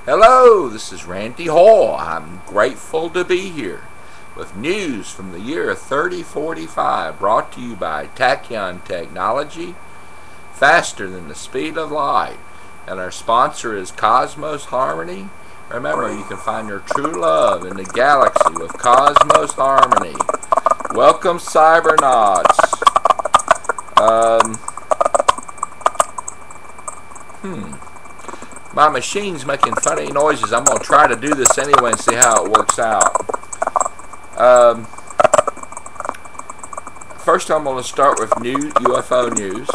Hello, this is Randy Hoyle. I'm grateful to be here with news from the year 3045, brought to you by Tachyon Technology, faster than the speed of light. And our sponsor is Cosmos Harmony. Remember, you can find your true love in the galaxy with Cosmos Harmony. Welcome, Cybernauts. My machine's making funny noises. I'm going to try to do this anyway and see how it works out. First, I'm going to start with new UFO news.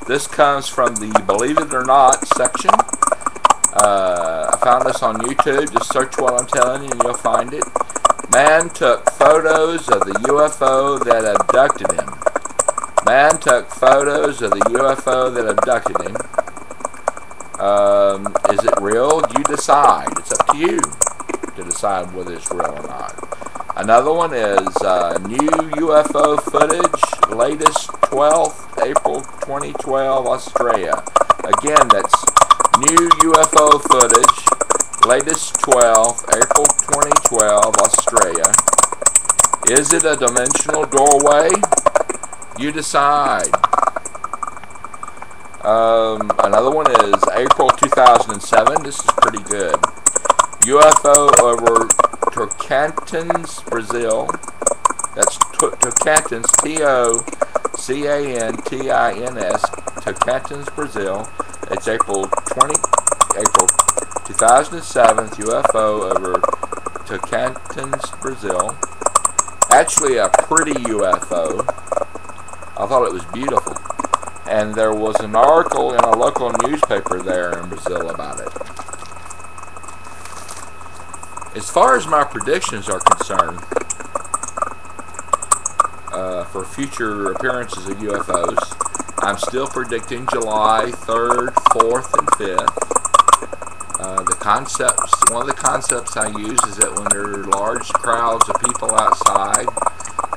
This comes from the Believe It or Not section. I found this on YouTube. Just search what I'm telling you and you'll find it. Man took photos of the UFO that abducted him. Man took photos of the UFO that abducted him. Is it real? You decide. It's up to you to decide whether it's real or not. Another one is new UFO footage, latest 12th April 2012, Australia. Again, that's new UFO footage, latest 12th April 2012, Australia. Is it a dimensional doorway? You decide. Another one is April 2007. This is pretty good. UFO over Tocantins, Brazil. That's Tocantins, T-O-C-A-N-T-I-N-S, Tocantins, Brazil. It's April 2007, UFO over Tocantins, Brazil. Actually a pretty UFO. I thought it was beautiful. And there was an article in a local newspaper there in Brazil about it. As far as my predictions are concerned, for future appearances of UFOs, I'm still predicting July 3rd, 4th, and 5th. One of the concepts I use is that when there are large crowds of people outside,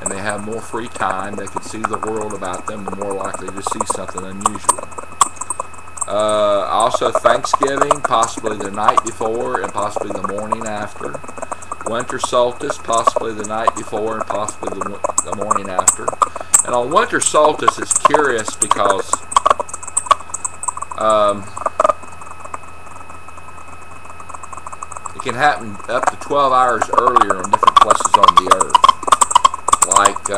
and they have more free time, they can see the world about them, and more likely to see something unusual. Also Thanksgiving, possibly the night before and possibly the morning after. Winter solstice, possibly the night before and possibly the morning after. And on winter solstice, it's curious because it can happen up to 12 hours earlier in different places on the earth. Like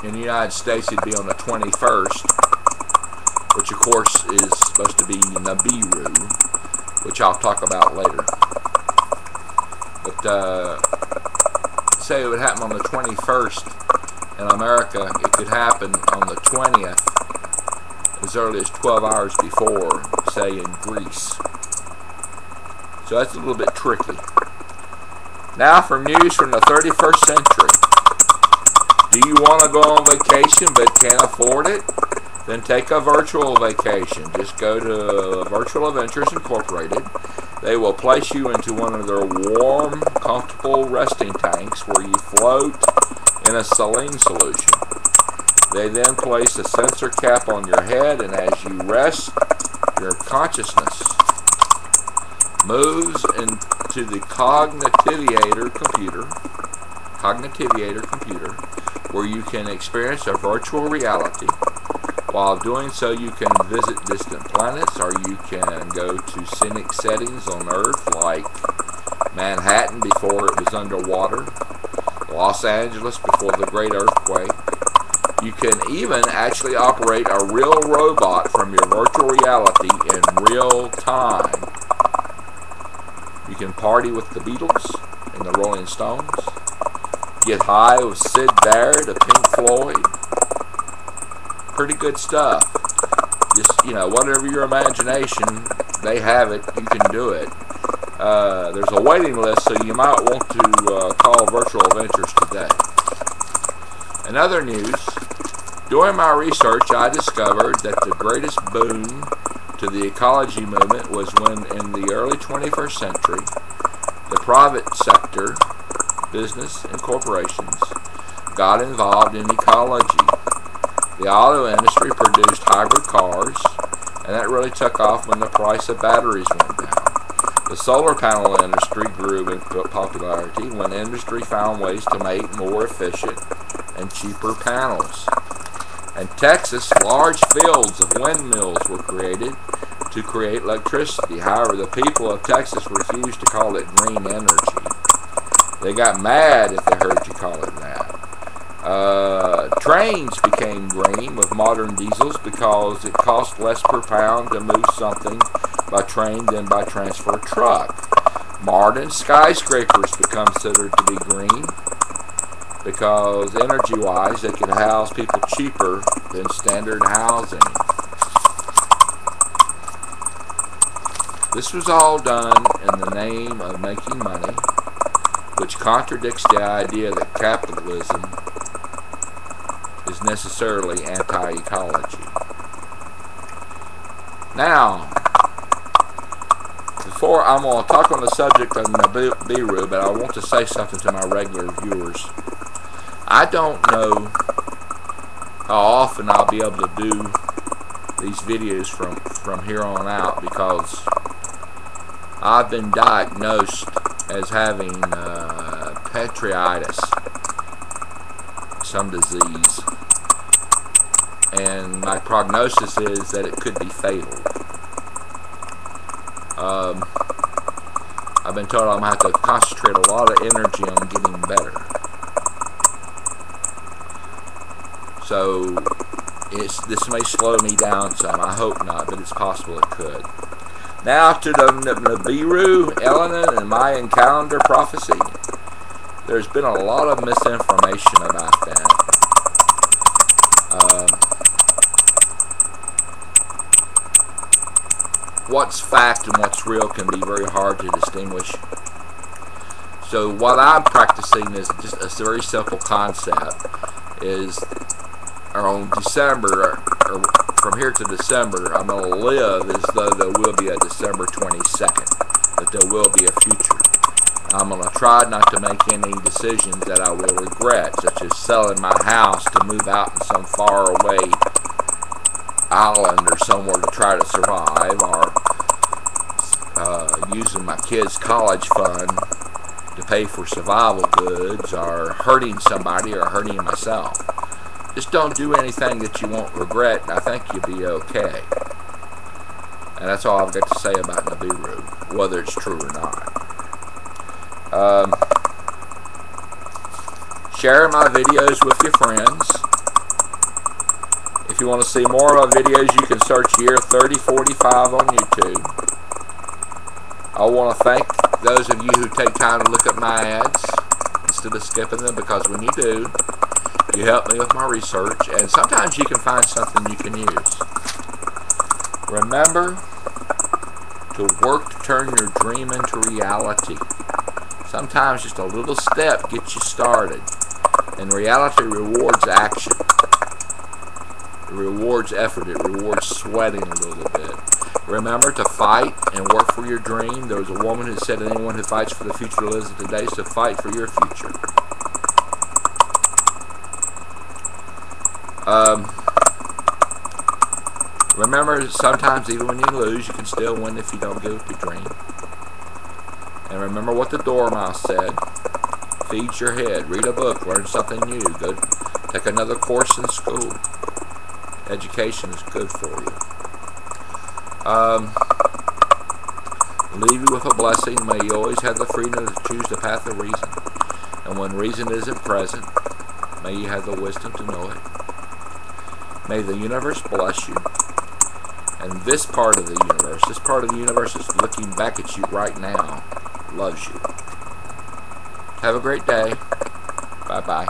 in the United States, it'd be on the 21st, which of course is supposed to be Nibiru, which I'll talk about later. But say it would happen on the 21st in America, it could happen on the 20th, as early as 12 hours before, say in Greece. So that's a little bit tricky. Now for news from the 31st century. Do you want to go on vacation but can't afford it? Then take a virtual vacation. Just go to Virtual Adventures Incorporated. They will place you into one of their warm, comfortable resting tanks where you float in a saline solution. They then place a sensor cap on your head, and as you rest, your consciousness moves into the cognitivator computer, where you can experience a virtual reality. While doing so, you can visit distant planets, or you can go to scenic settings on Earth, like Manhattan before it was underwater, Los Angeles before the Great Earthquake. You can even actually operate a real robot from your virtual reality in real time. You can party with the Beatles and the Rolling Stones. Get high with Sid Barrett of Pink Floyd. Pretty good stuff. Just, whatever your imagination, they have it. You can do it. There's a waiting list, so you might want to call Virtual Adventures today. In other news, during my research, I discovered that the greatest boon to the ecology movement was when, in the early 21st century, the private sector, business and corporations, got involved in ecology. The auto industry produced hybrid cars, And that really took off when the price of batteries went down. The solar panel industry grew in popularity when industry found ways to make more efficient and cheaper panels. In Texas, large fields of windmills were created to create electricity. However, the people of Texas refused to call it green energy. They got mad if they heard you call it that. Trains became green with modern diesels because it cost less per pound to move something by train than by transfer truck. Modern skyscrapers become considered to be green because energy-wise they can house people cheaper than standard housing. This was all done in the name of making money, which contradicts the idea that capitalism is necessarily anti-ecology. Now, before I'm going to talk on the subject of Nibiru, but I want to say something to my regular viewers. I don't know how often I'll be able to do these videos from here on out because I've been diagnosed as having pancreatitis, some disease, and my prognosis is that it could be fatal. I've been told I'm going to have to concentrate a lot of energy on getting better. So this may slow me down some. I hope not, but it's possible it could. Now to the Nibiru, Elenin, and Mayan calendar prophecy. There's been a lot of misinformation about that. What's fact and what's real can be very hard to distinguish. So what I'm practicing is just a very simple concept. On December, or from here to December, I'm going to live as though there will be a December 22nd, that there will be a future. I'm going to try not to make any decisions that I will regret, such as selling my house to move out in some faraway island or somewhere to try to survive, or using my kids' college fund to pay for survival goods, or hurting somebody or hurting myself. Just don't do anything that you won't regret, and I think you'll be okay. And that's all I've got to say about Nibiru, whether it's true or not. Share my videos with your friends. If you want to see more of my videos, you can search year 3045 on YouTube. I want to thank those of you who take time to look at my ads instead of skipping them, because when you do, you help me with my research, and sometimes you can find something you can use. Remember to work to turn your dream into reality. Sometimes just a little step gets you started, and reality rewards action. It rewards effort. It rewards sweating a little bit. Remember to fight and work for your dream. There was a woman who said anyone who fights for the future lives it today, so fight for your future. Remember, sometimes even when you lose, you can still win if you don't give up your dream. And remember what the Dormouse said. Feed your head. Read a book. Learn something new. Go take another course in school. Education is good for you. Leave you with a blessing. May you always have the freedom to choose the path of reason. And when reason isn't present, may you have the wisdom to know it. May the universe bless you. And this part of the universe is looking back at you right now, loves you. Have a great day. Bye-bye.